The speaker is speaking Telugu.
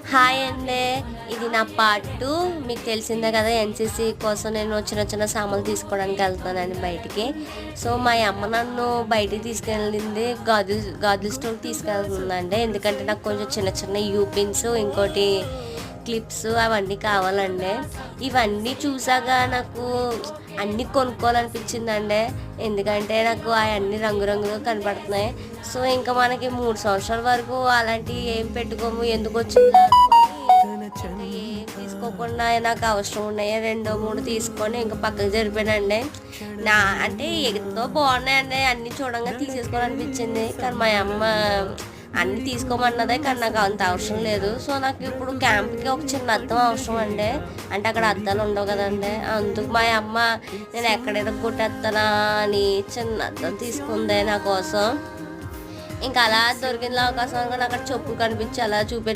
హాయ్ అండి. ఇది నా పార్ట్ 2. మీకు తెలిసిందే కదా, ఎన్సీసీ కోసం నేను చిన్న చిన్న సామాన్లు తీసుకోవడానికి వెళ్తున్నానండి బయటికి. సో మా అమ్మ నన్ను బయటికి తీసుకెళ్ళింది, గాజుల స్టోర్కి తీసుకెళ్తుందండి. ఎందుకంటే నాకు కొంచెం చిన్న చిన్న యూపిన్స్, ఇంకోటి క్లిప్స్ అవన్నీ కావాలండి. ఇవన్నీ చూసాక నాకు అన్నీ కొనుక్కోవాలనిపించిందండి. ఎందుకంటే నాకు అవన్నీ రంగురంగులు కనపడుతున్నాయి. సో ఇంకా మనకి 3 సంవత్సరాల వరకు అలాంటివి ఏం పెట్టుకోము, ఎందుకు వచ్చిందా అనుకొని ఏం తీసుకోకుండా నాకు అవసరం ఉన్నాయి 2-3 తీసుకొని ఇంకా పక్కకు జరిపానండి. అంటే ఎంతో బాగున్నాయండి, అన్నీ చూడంగా తీసేసుకోవాలనిపించింది. కానీ మా అమ్మ అన్నీ తీసుకోమన్నదే, కానీ నాకు అంత అవసరం లేదు. సో నాకు ఇప్పుడు క్యాంప్కి ఒక చిన్న అద్దం అవసరం అండి. అంటే అక్కడ అద్దాలు ఉండవు కదండి, అందుకు మా అమ్మ నేను ఎక్కడైనా కొట్టేస్తానా అని చిన్న అద్దం తీసుకుంది నా కోసం. ఇంకా అలా దొరికిన అవకాశం నాకు అక్కడ చెప్పులు కనిపించి అలా చూపెట్టి